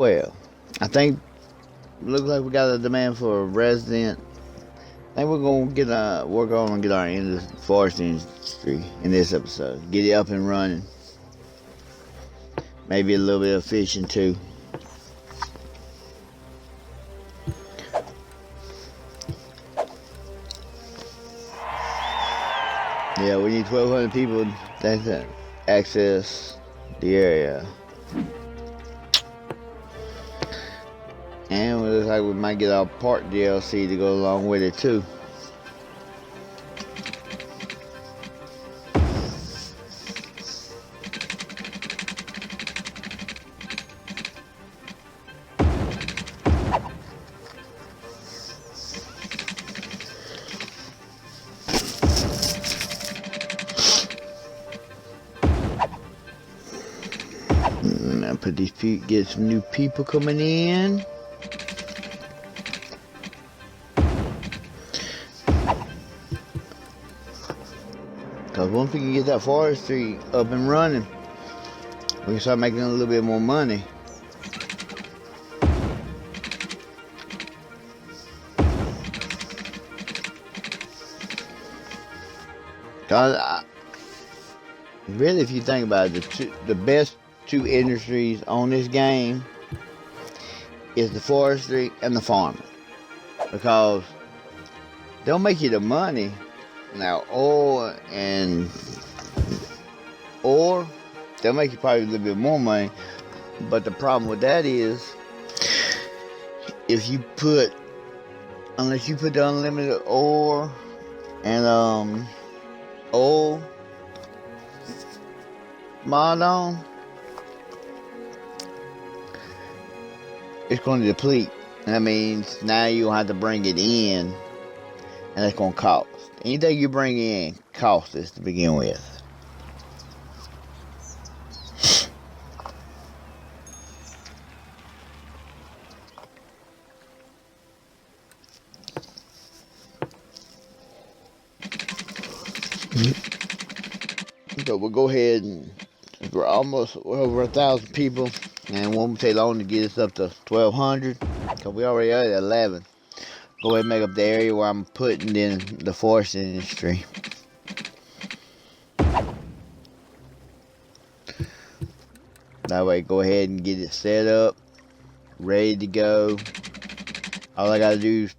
Well, I think looks like we got a demand for a resident. I think we're gonna work on and get our forest industry in this episode. Get it up and running. Maybe a little bit of fishing too. Yeah, we need 1,200 people that access the area. And it looks like we might get our park DLC to go along with it too. Now put these get some new people coming in. Cause once we can get that forestry up and running, we can start making a little bit more money. Cause really, if you think about it, the best two industries on this game is the forestry and the farming, because they'll make you the money. Now, or they'll make you probably a little bit more money, but the problem with that is, unless you put the unlimited ore and oil mod on, it's going to deplete. And that means now you'll have to bring it in, and it's going to cost. Anything you bring in costs us to begin with. So we'll go ahead and we're over 1,000 people, and won't take long to get us up to 1,200. Cause we already are at 11. Go ahead and make up the area where I'm putting in the forest industry. That way, go ahead and get it set up, ready to go. All I gotta do is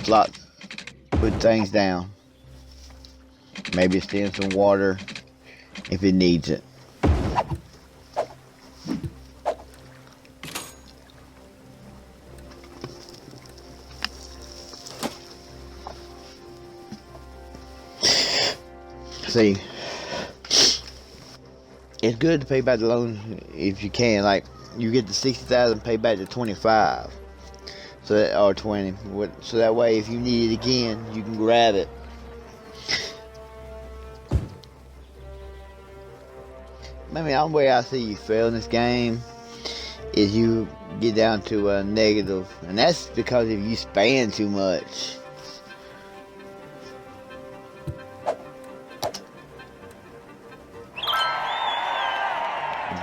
put things down. Maybe extend some water if it needs it. See, it's good to pay back the loan if you can. Like, you get the 60,000, pay back the 25, or 20. So that way, if you need it again, you can grab it. I mean, the only way I see you fail in this game is you get down to a negative, and that's because if you spend too much.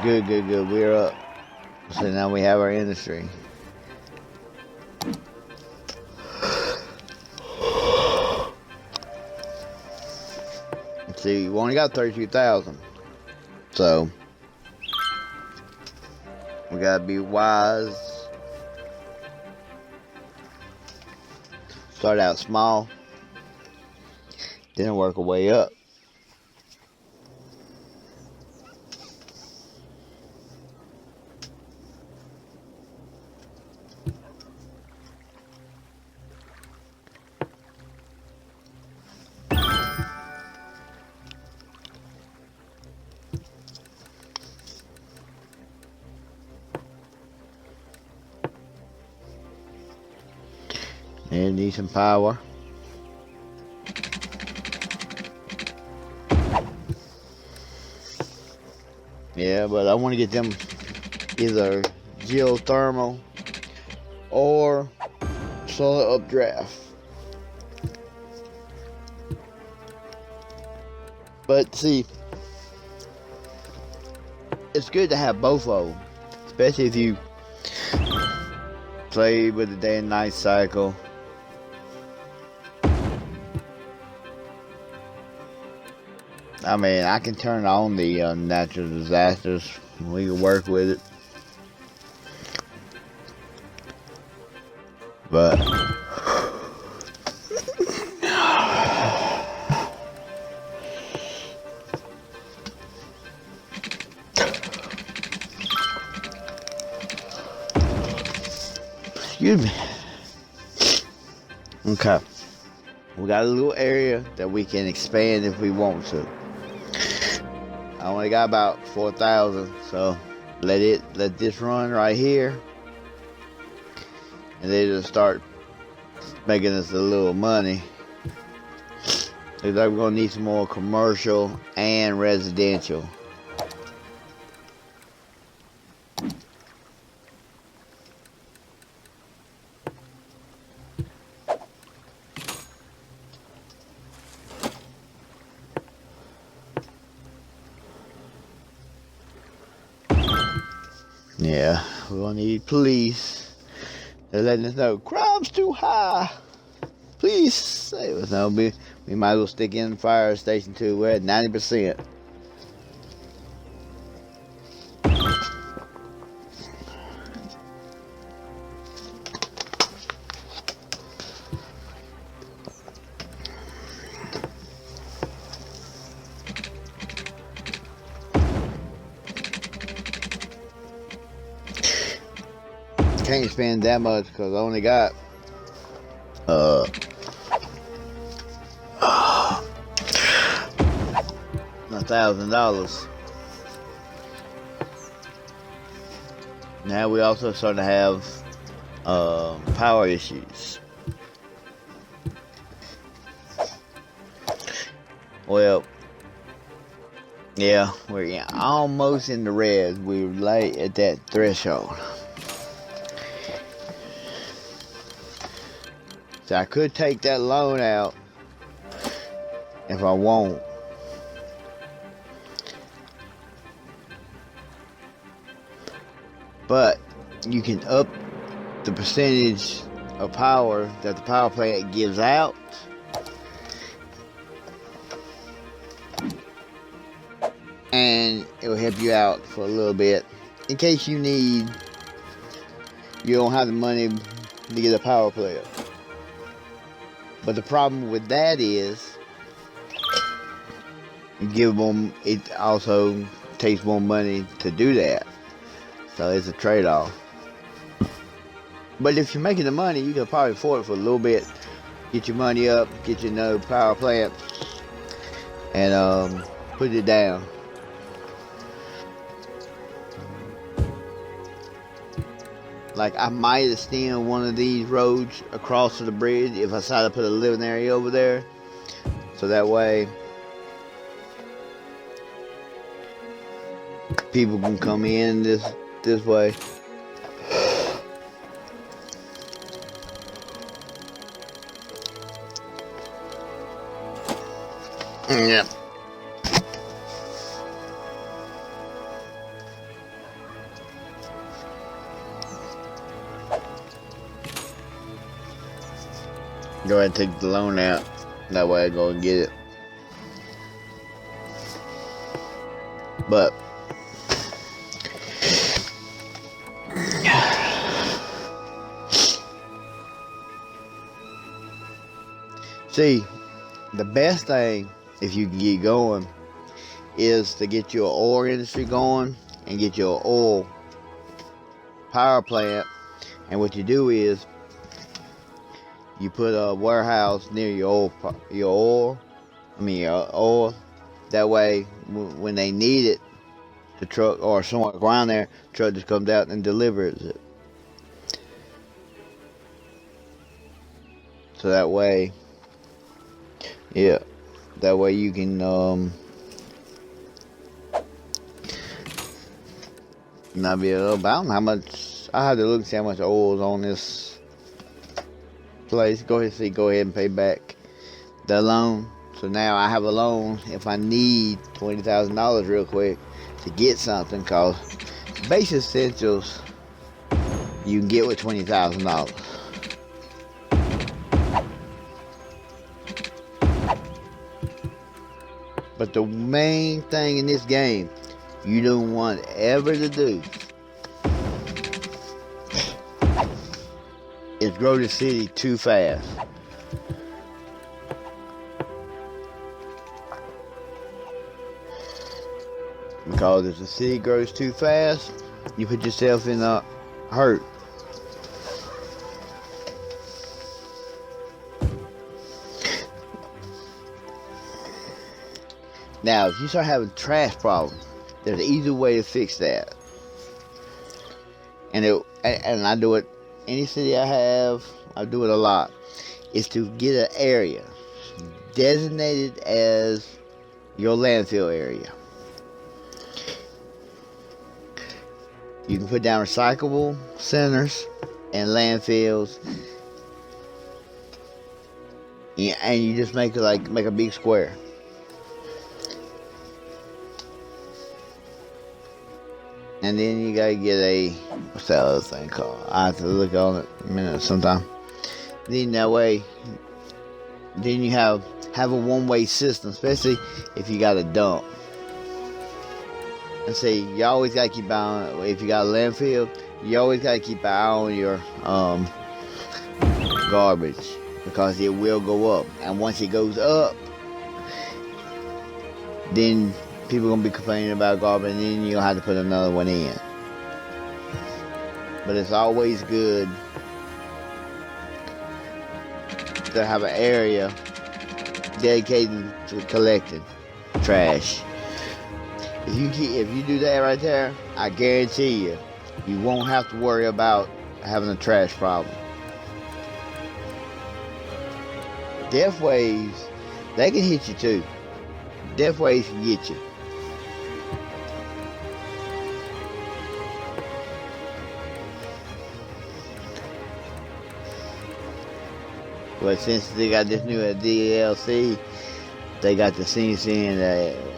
Good. We're up. So now we have our industry. Let's see, we only got 32,000. So we gotta be wise. Start out small, then work our way up. And need some power. Yeah, but I want to get them either geothermal or solar updraft. But see, it's good to have both of them, especially if you play with the day and night cycle. I mean, I can turn on the natural disasters. We can work with it. But excuse me. Okay. We got a little area that we can expand if we want to. I only got about 4,000, so let this run right here, and then it'll start making us a little money. Looks like we're gonna need some more commercial and residential. Yeah, we're gonna need police. They're letting us know crime's too high. Please save us. No, we might as well stick in the fire station too. We're at 90%. Can't spend that much because I only got $1,000. Now we also start to have power issues. Well, yeah, we're almost in the red. We're right at that threshold. So I could take that loan out if I want. But you can up the percentage of power that the power plant gives out. And it will help you out for a little bit. In case you don't have the money to get a power plant. But the problem with that is, it also takes more money to do that. So it's a trade-off. But if you're making the money, you can probably afford it for a little bit. Get your money up, get you another power plant, and put it down. Like, I might extend one of these roads across to the bridge if I decide to put a living area over there. So that way people can come in this way. Yeah. Go ahead and take the loan out. That way I go and get it. But see, the best thing, if you can get going, is to get your oil industry going and get your oil power plant. And what you do is you put a warehouse near your oil. That way, when they need it, the truck or someone around there, the truck just comes out and delivers it. So that way, yeah, that way you can not be able to. I don't know how much. I have to look and see how much oil is on this place. Go ahead and pay back the loan. So now I have a loan if I need $20,000 real quick to get something, cause basic essentials you can get with $20,000. But the main thing in this game you don't want ever to do is grow the city too fast. Because if the city grows too fast, you put yourself in a hurt. Now, if you start having trash problems, there's an easy way to fix that. And I do it, any city I have, I do it a lot, is to get an area designated as your landfill area. You can put down recyclable centers and landfills, and you just make it make a big square. And then you gotta get what's that other thing called? I have to look on it in a minute sometime. Then that way, then you have a one-way system, especially if you got a dump. And see, you always gotta keep an eye on, if you got a landfill, you always gotta keep an eye on your garbage, because it will go up. And once it goes up, then people are gonna be complaining about garbage, and then you'll have to put another one in. But it's always good to have an area dedicated to collecting trash. If you do that right there, I guarantee you won't have to worry about having a trash problem. Death waves, they can hit you too. Death waves can get you. But since they got this new DLC, they got the CNC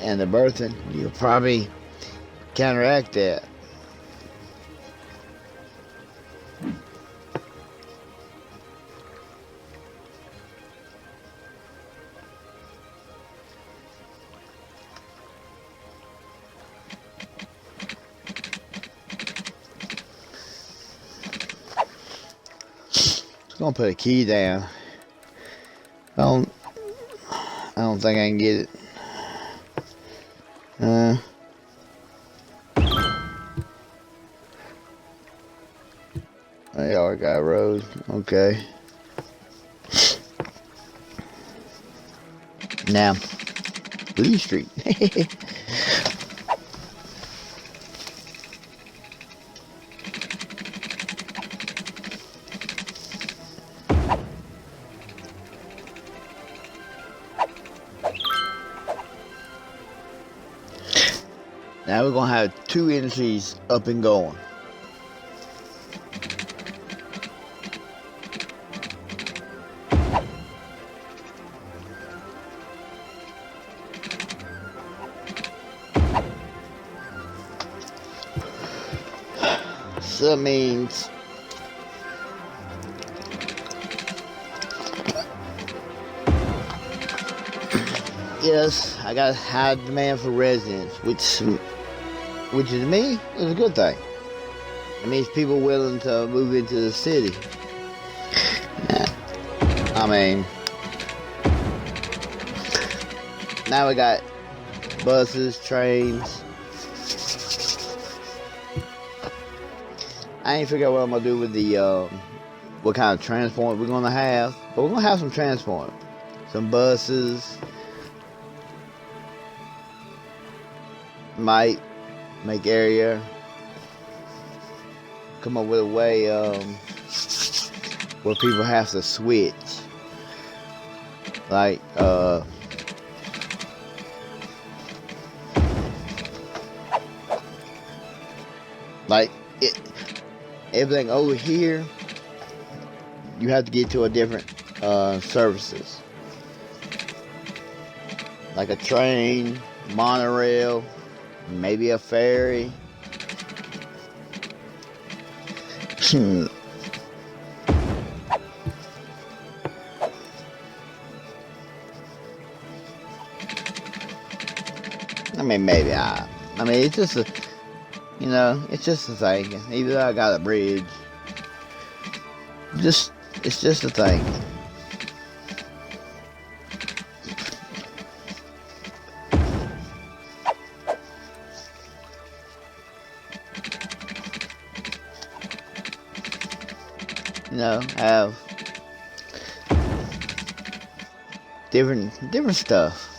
and the birthing, you'll probably counteract that. Just gonna put a key down. I don't think I can get it. They already got a road. Okay. Now, Lee Street. Now we're gonna have two industries up and going. So that means yes, I got high demand for residents, which to me is a good thing. It means people willing to move into the city. I mean, now we got buses, trains. I ain't figured out what I'm gonna do with the what kind of transport we're gonna have, but we're gonna have some transport, some buses. Might make area, come up with a way where people have to switch, like everything over here, you have to get to a different services, like a train, monorail, maybe a ferry. I mean, maybe I mean, it's just a, you know, it's just a thing. Even though I got a bridge, it's just a thing. You know, have different stuff.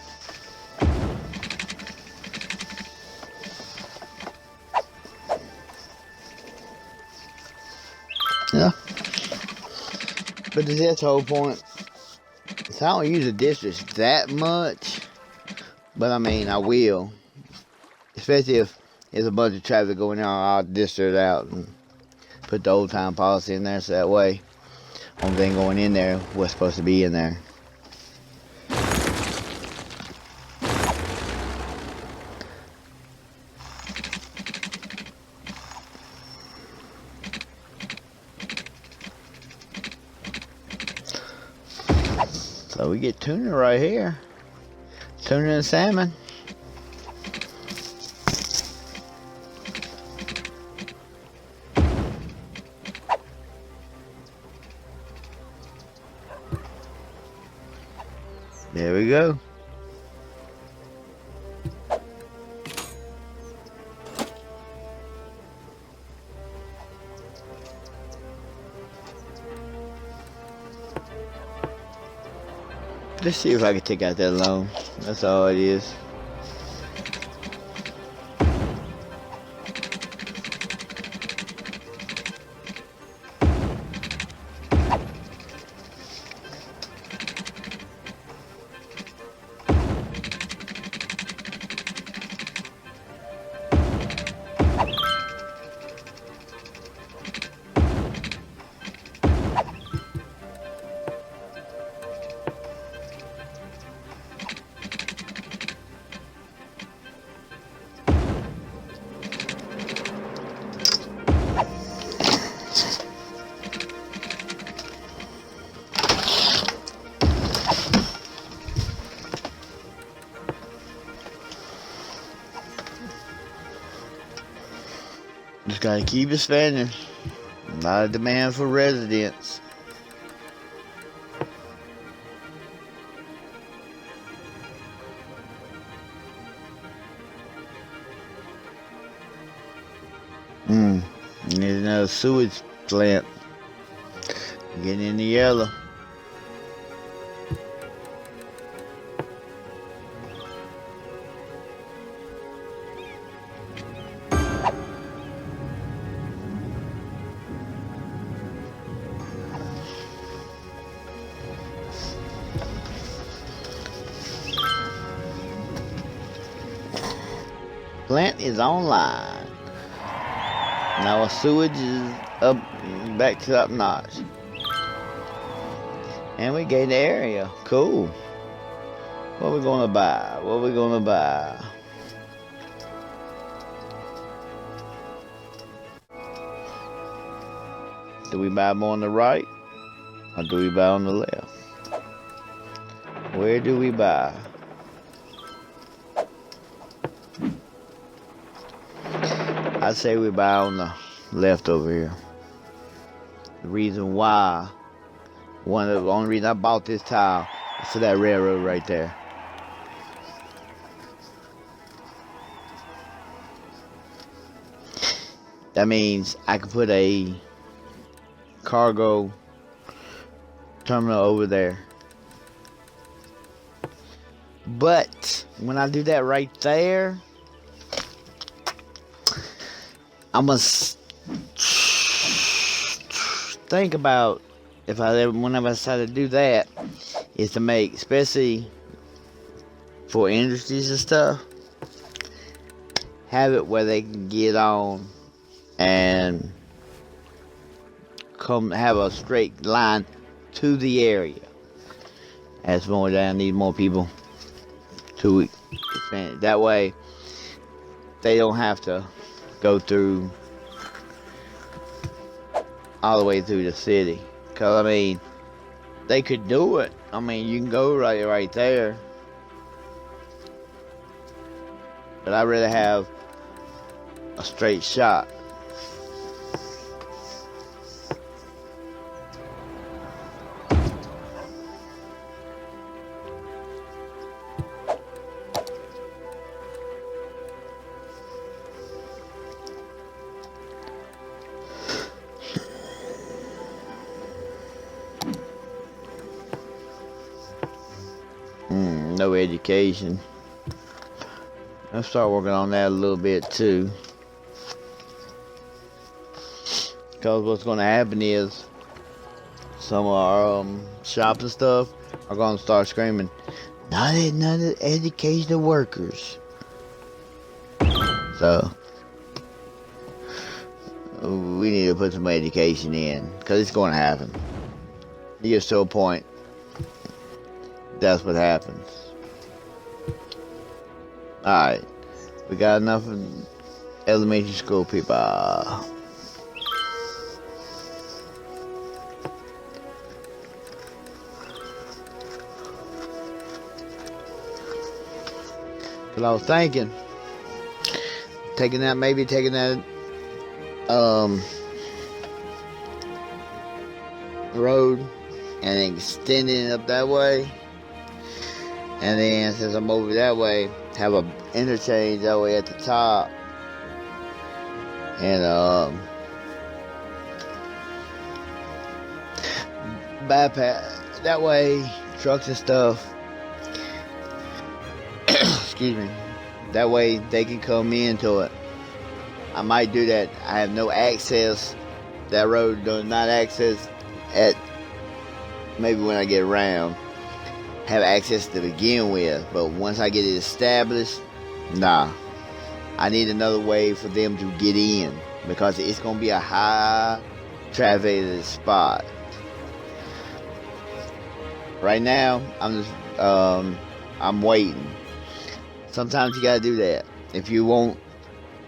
Yeah. But that's the whole point. So I don't use the districts that much, but I mean I will, especially if there's a bunch of traffic going on. I'll district out and put the old time policy in there, so that way only thing going in there was supposed to be in there. So we get tuna right here. Tuna and salmon. There we go. Let's see if I can take out that loan. That's all it is. Just gotta keep expanding. A lot of demand for residents. There's another sewage plant. Getting in the yellow. Plant is online. Now our sewage is up, back to up notch. And we gained the area. Cool. What are we gonna buy? What are we gonna buy? Do we buy more on the right? Or do we buy on the left? Where do we buy? I'd say we buy on the left over here. The reason why, one of the only reason I bought this tile is for that railroad right there. That means I could put a cargo terminal over there. But when I do that right there, I must think about whenever I decide to do that, is to make, especially for industries and stuff, have it where they can get on and come have a straight line to the area. As more down, need more people to expand. That way, they don't have to go through all the way through the city. Cause I mean, they could do it. I mean, you can go right there. But I'd rather have a straight shot. No education. I'll start working on that a little bit too. Because what's going to happen is some of our shops and stuff are going to start screaming, not educational workers. So we need to put some education in, because it's going to happen. It gets to a point, that's what happens. Alright, we got enough of elementary school people. But I was thinking, maybe taking that road and extending it up that way, and then since I'm over that way, have a interchange that way at the top, and bypass that way trucks and stuff. Excuse me. That way they can come into it. I might do that. I have no access. That road does not access at maybe when I get around. Have access to begin with, but once I get it established, nah. I need another way for them to get in, because it's gonna be a high traffic spot. Right now, I'm waiting. Sometimes you gotta do that. If you want,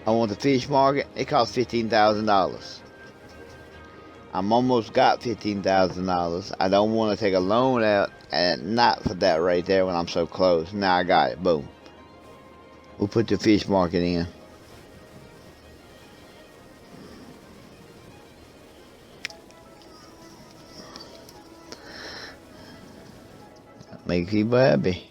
I want the fish market. It costs $15,000. I'm almost got $15,000. I don't want to take a loan out, and not for that right there when I'm so close. Now I got it. Boom. We'll put the fish market in. Make people happy.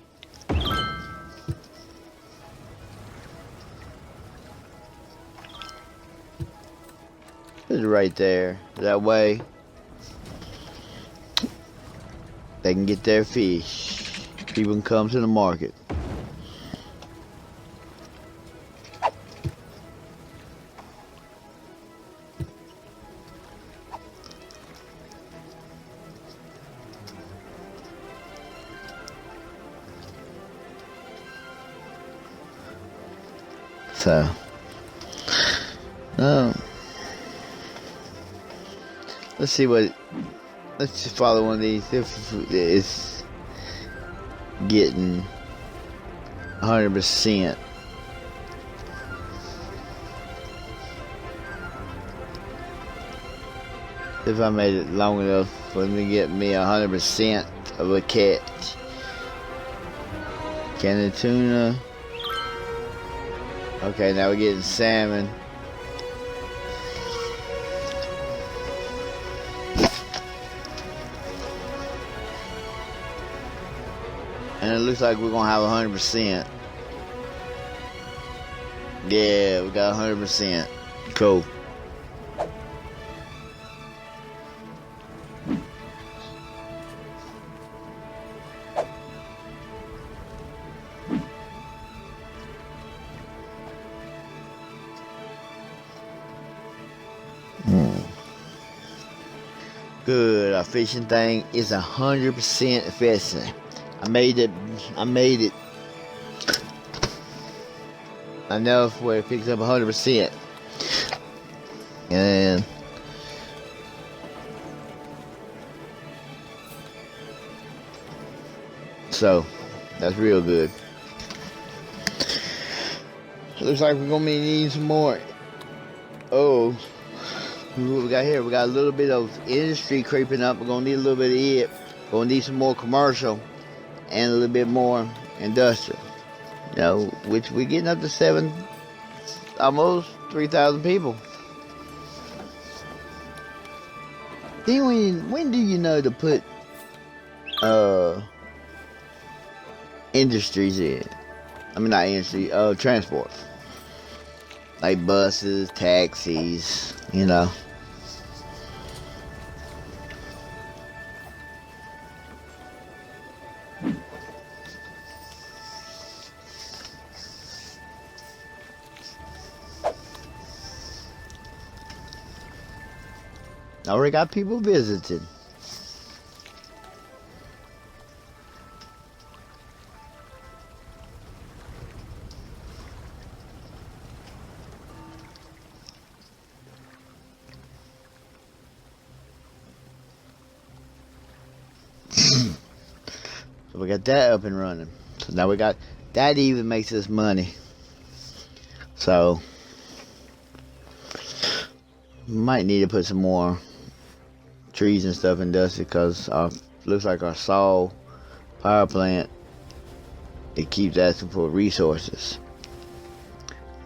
Put it right there. That way they can get their fish. People can come to the market. So, let's see what. Let's just follow one of these. If it's getting 100%. If I made it long enough for them to get me 100% of a catch. Can of tuna. Okay, now we're getting salmon. And it looks like we're gonna have 100%. Yeah, we got 100%. Cool. Good, our fishing thing is 100% efficient. I made it enough where it picks up 100%. And so that's real good. Looks like we're gonna be needing some more. Oh, What we got here? We got a little bit of industry creeping up. We're gonna need a little bit of it. Gonna need some more commercial and a little bit more industrial. You know, which we're getting up to almost 3,000 people. Then when do you know to put industries in? I mean, not industry, transport. Like buses, taxis, you know. I already got people visiting. So we got that up and running. So now we got that even makes us money. So might need to put some more trees and stuff in dusty because looks like our saw power plant, it keeps asking for resources.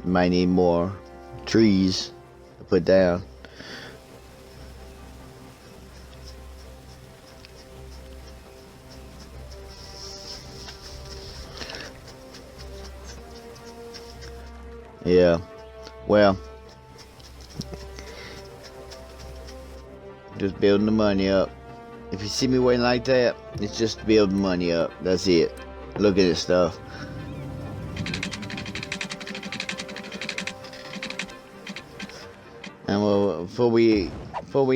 Might need more trees to put down. Yeah, well, just building the money up. If you see me waiting like that, it's just building money up. That's it. Look at this stuff. And well, before we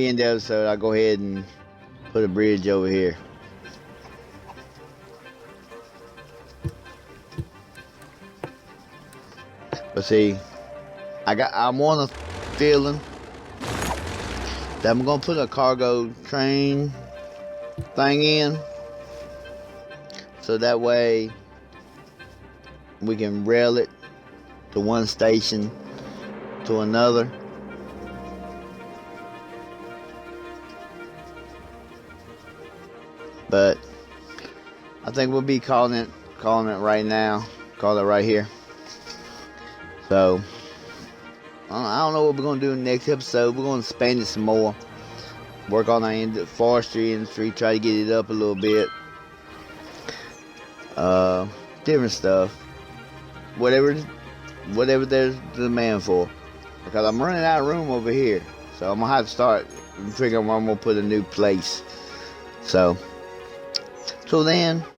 end the episode, I'll go ahead and put a bridge over here. But see, I'm on a feeling that I'm gonna put a cargo train thing in, so that way we can rail it to one station to another. But I think we'll be calling it right now. Call it right here. So I don't know what we're gonna do in the next episode. We're gonna expand it some more. Work on our forestry industry. Try to get it up a little bit. Different stuff. Whatever there's demand for. Because I'm running out of room over here. So I'm gonna have to start figuring where I'm gonna put a new place. So till then.